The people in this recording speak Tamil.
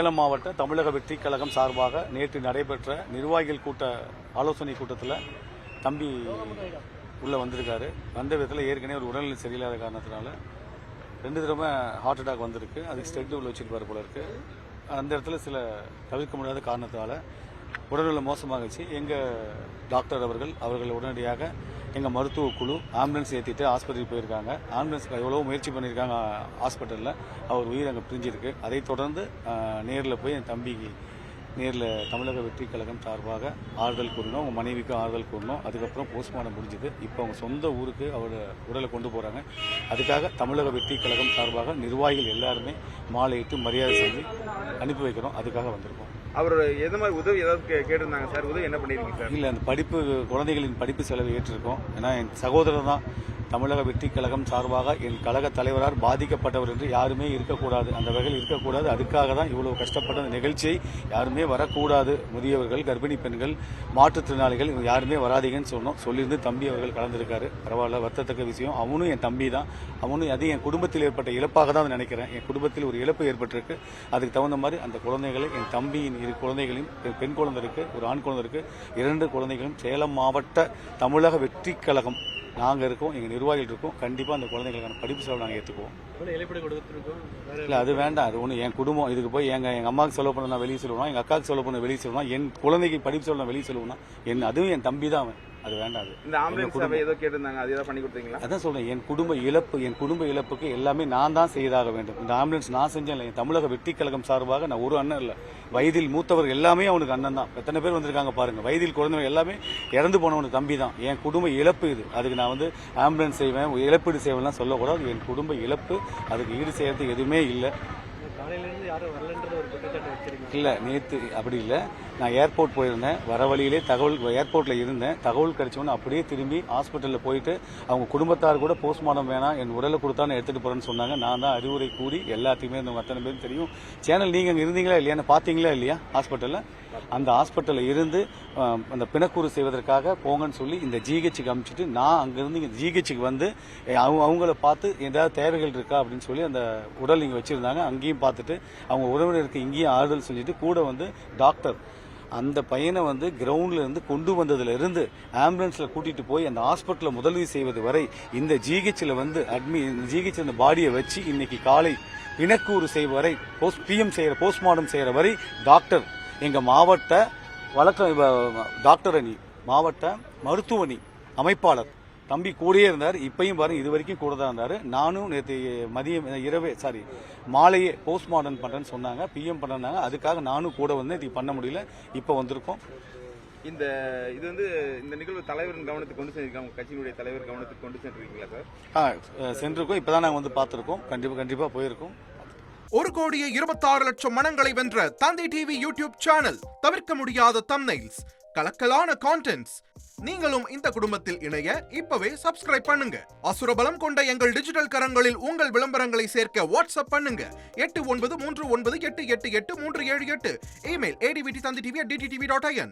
சேலம் மாவட்ட தமிழக வெற்றி கழகம் சார்பாக நேற்று நடைபெற்ற நிர்வாகிகள் ஆலோசனை கூட்டத்தில் தம்பி உள்ளே வந்திருக்காரு. வந்த விதத்தில் ஏற்கனவே ஒரு உடல்நிலை சரியில்லாத காரணத்தினால 2 தடவை ஹார்ட் அட்டாக் வந்திருக்கு. அதுக்கு ஸ்டெட் உள்ள வச்சுருப்பார் போல இருக்கு. அந்த இடத்துல சில தவிர்க்க முடியாத காரணத்தால் உடல்நிலை மோசமாகிச்சு. எங்கள் டாக்டர் அவர்கள் உடனடியாக எங்கள் மருத்துவ குழு ஆம்புலன்ஸ் ஏற்றிட்டு ஆஸ்பத்திரிக்கு போயிருக்காங்க. ஆம்புலன்ஸ்க்கு எவ்வளோ முயற்சி பண்ணியிருக்காங்க ஹாஸ்பிட்டலில். அவர் உயிர் அங்கே பிரிஞ்சிருக்கு. அதைத் தொடர்ந்து நேரில் போய் என் தம்பிக்கு நேரில் தமிழக வெற்றி கழகம் சார்பாக ஆறுதல் கூறினோம். அவங்க மனைவிக்கும் ஆறுதல் கூறினோம். அதுக்கப்புறம் போஸ்ட்மார்ட்டம் முடிஞ்சுது. இப்போ அவங்க சொந்த ஊருக்கு அவர் உடலை கொண்டு போகிறாங்க. அதுக்காக தமிழக வெற்றி கழகம் சார்பாக நிர்வாகிகள் எல்லாருமே மாலையிட்டு மரியாதை செஞ்சு அனுப்பி வைக்கிறோம். அதுக்காக வந்திருக்கோம். அவர் எந்த மாதிரி உதவி ஏதாவது கேட்டிருந்தாங்க சார்? உதவி என்ன பண்ணியிருக்கீங்க சார்? இல்லை, அந்த குழந்தைகளின் படிப்பு செலவு ஏற்றிருக்கோம். ஏன்னா என் சகோதரர் தான் தமிழக வெற்றி கழகம் சார்பாக என் கழக தலைவரால் பாதிக்கப்பட்டவர் என்று யாருமே இருக்கக்கூடாது, அந்த வகையில் இருக்கக்கூடாது. அதுக்காக தான் இவ்வளவு கஷ்டப்பட்ட அந்த நிகழ்ச்சியை யாருமே வரக்கூடாது. முதியவர்கள், கர்ப்பிணி பெண்கள், மாற்றுத்திறனாளிகள் யாருமே வராதீங்கன்னு சொல்லியிருந்து தம்பி அவர்கள் கலந்துருக்காரு. பரவாயில்ல, வருத்தத்தக்க விஷயம். அவனும் என் தம்பி தான். அது என் குடும்பத்தில் ஏற்பட்ட இழப்பாக தான் நினைக்கிறேன். என் குடும்பத்தில் ஒரு இழப்பு ஏற்பட்டிருக்கு. அதுக்கு தகுந்த மாதிரி அந்த குழந்தைகளை, என் தம்பியின் 2 குழந்தைகளையும், பெண் குழந்தை இருக்கு, ஒரு ஆண் குழந்தை இருக்கு, 2 குழந்தைகளும் சேலம் மாவட்ட தமிழக வெற்றி கழகம் நாங்கள் இருக்கோம், எங்கள் நிர்வாகிகள் இருக்கோம். கண்டிப்பாக அந்த குழந்தைகளுக்கான படிப்பு செலவு நாங்கள் ஏற்றுக்குவோம். இல்லை, அது வேண்டாம். அது ஒன்று என் குடும்பம். இதுக்கு போய் எங்கள் அம்மாவுக்கு செலவு பண்ண நான் வெளியே சொல்லுவேன், எங்கள் அக்காவுக்கு செலவு பண்ண வெளியே சொல்லுவேன், என் குழந்தைக்கு படிப்பு செலவு நான் வெளியே சொல்லுவேன். அதுவும் என் தம்பி தான். அவன் அது வேண்டாம். இந்த ஆம்புலன்ஸ் ஏதோ கேட்டிருந்தாங்க, அது ஏதோ பண்ணி கொடுத்தீங்களா? அதான் சொல்றேன், என் குடும்ப இழப்புக்கு எல்லாமே நான் தான் செய்தாக வேண்டும். இந்த ஆம்புலன்ஸ் நான் செஞ்சேன். என் தமிழக வெற்றி கழகம் சார்பாக நான் ஒரு அண்ணன் இல்லை, வயதில் மூத்தவர் எல்லாமே அவனுக்கு அண்ணன் தான். எத்தனை பேர் வந்திருக்காங்க பாருங்க. வயதில் குழந்தைங்க எல்லாமே இறந்து போனவனுக்கு தம்பி தான். என் குடும்ப இழப்பு இது. அதுக்கு நான் ஆம்புலன்ஸ் செய்வேன், இழப்பீடு செய்வேன்லாம் சொல்லக்கூடாது. என் குடும்ப இழப்பு, அதுக்கு ஈடு செய்யறதுக்கு எதுவுமே இல்லை. இல்லை, நேற்று அப்படி இல்லை. நான் ஏர்போர்ட் போயிருந்தேன். வர வழியிலே ஏர்போர்ட்டில் இருந்தேன். தகவல் கிடைச்சோன்னு அப்படியே திரும்பி ஹாஸ்பிட்டலில் போயிட்டு அவங்க குடும்பத்தார் கூட போஸ்ட்மார்ட்டம் வேணாம், என் உடலை கொடுத்தான்னு எடுத்துகிட்டு போகிறேன்னு சொன்னாங்க. நான் தான் அறிவுரை கூறி எல்லாத்தையுமே இருந்தவங்க அத்தனை பேரும் தெரியும். சேனல் நீங்கள் அங்கே இருந்தீங்களா இல்லையான்னு பார்த்தீங்களா இல்லையா? ஹாஸ்பிட்டலில் அந்த ஹாஸ்பிட்டலில் இருந்து அந்த பிணக்கூறு செய்வதற்காக போங்கன்னு சொல்லி இந்த ஜிஹெச்சுக்கு அனுப்பிச்சிட்டு நான் அங்கேருந்து இங்கே ஜிஹெச்சுக்கு வந்து அவங்கள பார்த்து ஏதாவது தேவைகள் இருக்கா அப்படின்னு சொல்லி அந்த உடல் இங்கே வச்சுருந்தாங்க. அங்கேயும் பார்த்துட்டு அவங்க உறவினருக்கு இங்கேயும் ஆறுதல் செஞ்சுட்டு கூட டாக்டர் அந்த பையனை கிரவுண்ட்ல இருந்து கொண்டு வந்ததுல இருந்து ஆம்புலன்ஸ்ல கூட்டிட்டு போய் அந்த ஹாஸ்பிட்டலில் முதலுதவி செய்வது வரை இந்த ஜிஹெச்ல ஜிஹெச் அந்த பாடியை வச்சு இன்னைக்கு காலை பிணக்கூறு செய்வ வரை போஸ்ட்மார்ட்டம் செய்யற வரை டாக்டர், எங்க மாவட்ட டாக்டர் அணி, மாவட்ட மருத்துவ அணி அமைப்பாளர் தம்பி கூடயே இருந்தார். இப்பயும் பாருங்க, இது வரைக்கும் கூட தான் இருந்தாரு. நானும் நேற்று மாலையே போஸ்ட்மார்ட்டம் பண்றேன்னு சொன்னாங்க, பிஎம் பண்ணாங்க. அதுக்காக நானும் கூட இது பண்ண முடியல. இப்போ வந்திருக்கோம். இந்த நிகழ்வு தலைவரின் கவனத்துக்கு கொண்டு செஞ்சிருக்காங்க, கட்சியினுடைய தலைவர் கவனத்துக்கு கொண்டு சென்றிருக்கீங்களா சார்? சென்றிருக்கோம். இப்பதான் நாங்கள் பார்த்திருக்கோம். கண்டிப்பா போயிருக்கோம். 1,26,00,000 மனங்களை வென்ற தந்தி டிவி யூடியூப் சேனல். தவிர்க்க முடியாத தம்ப்நெயில்ஸ், கலக்கலான கான்டென்ட்ஸ். நீங்களும் இந்த குடும்பத்தில் இணைய இப்பவே சப்ஸ்கிரைப் பண்ணுங்க. அசுரபலம் கொண்ட எங்கள் டிஜிட்டல் கரங்களில் உங்கள் விளம்பரங்களை சேர்க்க வாட்ஸ்அப் பண்ணுங்க. 8939888378. Email advttv@dttv.in.